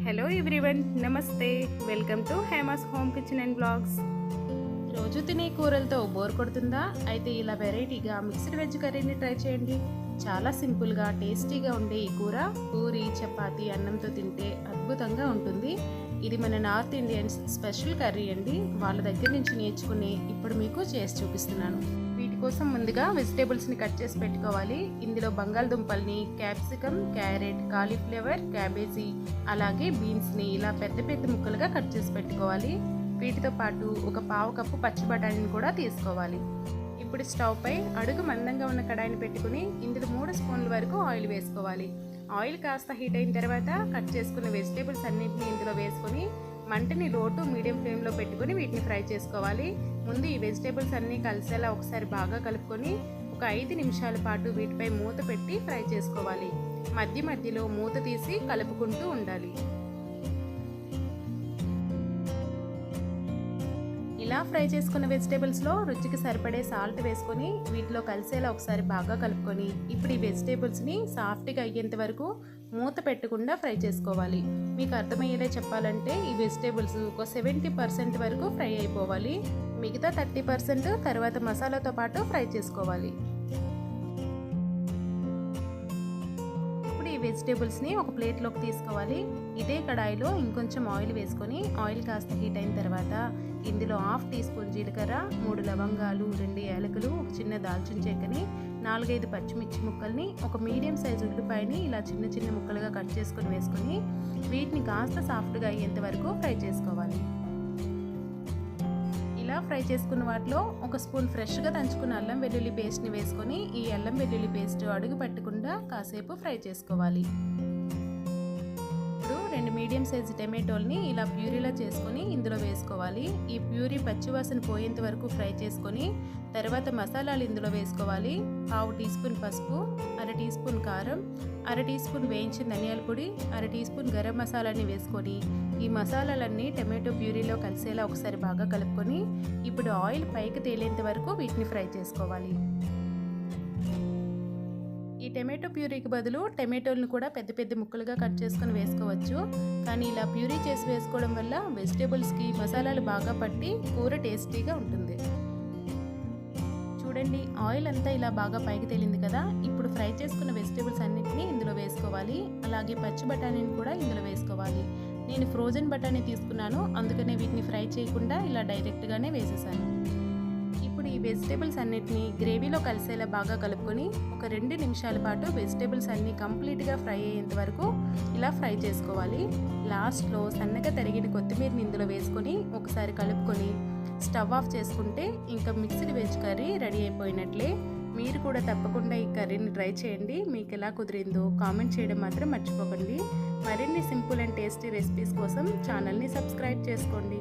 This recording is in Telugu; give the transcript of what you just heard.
హలో ఎవ్రీవన్, నమస్తే. Welcome to Hema's home kitchen and blogs. రోజు తినే కూరలతో బోర్ కొడుతుందా? అయితే ఇలా వెరైటీగా మిక్స్డ్ వెజ్ కర్రీని ట్రై చేయండి. చాలా సింపుల్గా టేస్టీగా ఉండే ఈ కూర పూరి, చపాతీ, అన్నంతో తింటే అద్భుతంగా ఉంటుంది. ఇది మన నార్త్ ఇండియన్స్ స్పెషల్ కర్రీ అండి. వాళ్ళ దగ్గర నుంచి నేర్చుకుని ఇప్పుడు మీకు చేసి చూపిస్తున్నాను. వీటి కోసం ముందుగా వెజిటేబుల్స్ని కట్ చేసి పెట్టుకోవాలి. ఇందులో బంగాళదుంపల్ని, క్యాప్సికమ్, క్యారెట్, కాలీఫ్లవర్, క్యాబేజీ, అలాగే బీన్స్ని ఇలా పెద్ద పెద్ద ముక్కలుగా కట్ చేసి పెట్టుకోవాలి. వీటితో పాటు ఒక పావు కప్పు పచ్చి బఠానీని కూడా తీసుకోవాలి. ఇప్పుడు స్టవ్ పై అడుగు మందంగా ఉన్న కడాయిని పెట్టుకుని ఇందులో 3 స్పూన్ల వరకు ఆయిల్ వేసుకోవాలి. ఆయిల్ కాస్త హీట్ అయిన తర్వాత కట్ చేసుకున్న వెజిటేబుల్స్ అన్నింటినీ ఇందులో వేసుకొని మంటని లో టు మీడియం ఫ్లేమ్లో పెట్టుకుని వీటిని ఫ్రై చేసుకోవాలి. ముందు ఈ వెజిటేబుల్స్ అన్నీ కలిసేలా ఒకసారి బాగా కలుపుకొని ఒక 5 నిమిషాల పాటు వీటిపై మూత పెట్టి ఫ్రై చేసుకోవాలి. మధ్య మధ్యలో మూత తీసి కలుపుకుంటూ ఉండాలి. ఇలా ఫ్రై చేసుకున్న వెజిటేబుల్స్లో రుచికి సరిపడే సాల్ట్ వేసుకొని వీటిలో కలిసేలా ఒకసారి బాగా కలుపుకొని ఇప్పుడు ఈ వెజిటేబుల్స్ని సాఫ్ట్గా అయ్యేంత వరకు మూత పెట్టకుండా ఫ్రై చేసుకోవాలి. మీకు అర్థమయ్యేలా చెప్పాలంటే ఈ వెజిటేబుల్స్ ఒక 70% వరకు ఫ్రై అయిపోవాలి. మిగతా 30% తర్వాత మసాలాతో పాటు ఫ్రై చేసుకోవాలి. ఈ వెజిటేబుల్స్ని ఒక ప్లేట్లోకి తీసుకోవాలి. ఇదే కడాయిలో ఇంకొంచెం ఆయిల్ వేసుకొని ఆయిల్ కాస్త హీట్ అయిన తర్వాత ఇందులో 1/2 టీ స్పూన్ జీలకర్ర, 3 లవంగాలు, 2 యాలకులు, ఒక చిన్న దాల్చిన చెక్కని, 4-5 పచ్చిమిర్చి ముక్కల్ని, ఒక మీడియం సైజు ఉల్లిపాయని ఇలా చిన్న చిన్న ముక్కలుగా కట్ చేసుకొని వేసుకొని వీటిని కాస్త సాఫ్ట్గా అయ్యేంత వరకు ఫ్రై చేసుకోవాలి. ఇలా ఫ్రై చేసుకున్న వాటిలో ఒక స్పూన్ ఫ్రెష్గా దంచుకున్న అల్లం వెల్లుల్లి పేస్ట్ని వేసుకొని ఈ అల్లం వెల్లుల్లి పేస్ట్ అడుగు పెట్టకుండా కాసేపు ఫ్రై చేసుకోవాలి. ఇప్పుడు 2 మీడియం సైజు టమాటోల్ని ఇలా ప్యూరీలా చేసుకొని ఇందులో వేసుకోవాలి. ఈ ప్యూరీ పచ్చివాసన పోయేంత వరకు ఫ్రై చేసుకొని తర్వాత మసాలాలు ఇందులో వేసుకోవాలి. 1/2 టీ స్పూన్ పసుపు, 1/2 టీ స్పూన్ కారం, 1/2 టీ స్పూన్ వేయించిన ధనియాల పొడి, 1/2 టీ స్పూన్ గరం మసాలాని వేసుకొని ఈ మసాలాలన్నీ టమాటో ప్యూరీలో కలిసేలా ఒకసారి బాగా కలుపుకొని ఇప్పుడు ఆయిల్ పైకి తేలేంత వరకు వీటిని ఫ్రై చేసుకోవాలి. ఈ టమాటో ప్యూరీకి బదులు టమాటోలను కూడా పెద్ద పెద్ద ముక్కలుగా కట్ చేసుకొని వేసుకోవచ్చు. కానీ ఇలా ప్యూరీ చేసి వేసుకోవడం వల్ల వెజిటేబుల్స్కి మసాలాలు బాగా పట్టి కూర టేస్టీగా ఉంటుంది. చూడండి, ఆయిల్ అంతా ఇలా బాగా పైకి తేలింది కదా. ఇప్పుడు ఫ్రై చేసుకున్న వెజిటేబుల్స్ అన్నింటినీ ఇందులో వేసుకోవాలి. అలాగే పచ్చి బఠానీని కూడా ఇందులో వేసుకోవాలి. నేను ఫ్రోజన్ బఠానీ తీసుకున్నాను, అందుకనే వీటిని ఫ్రై చేయకుండా ఇలా డైరెక్ట్గానే వేసేసాను. ఇప్పుడు ఈ వెజిటేబుల్స్ అన్నిటినీ గ్రేవీలో కలిసేలా బాగా కలుపుకొని ఒక 2 నిమిషాల పాటు వెజిటేబుల్స్ అన్నీ కంప్లీట్గా ఫ్రై అయ్యేంత వరకు ఇలా ఫ్రై చేసుకోవాలి. లాస్ట్లో సన్నగా తరిగిన కొత్తిమీరని ఇందులో వేసుకొని ఒకసారి కలుపుకొని స్టవ్ ఆఫ్ చేసుకుంటే ఇంకా మిక్స్డ్ వెజ్ కర్రీ రెడీ అయిపోయినట్లే. మీరు కూడా తప్పకుండా ఈ కర్రీని ట్రై చేయండి. మీకు ఎలా కుదిరిందో కామెంట్ చేయడం మాత్రం మర్చిపోకండి. మరిన్ని సింపుల్ అండ్ టేస్టీ రెసిపీస్ కోసం ఛానల్ని సబ్స్క్రైబ్ చేసుకోండి.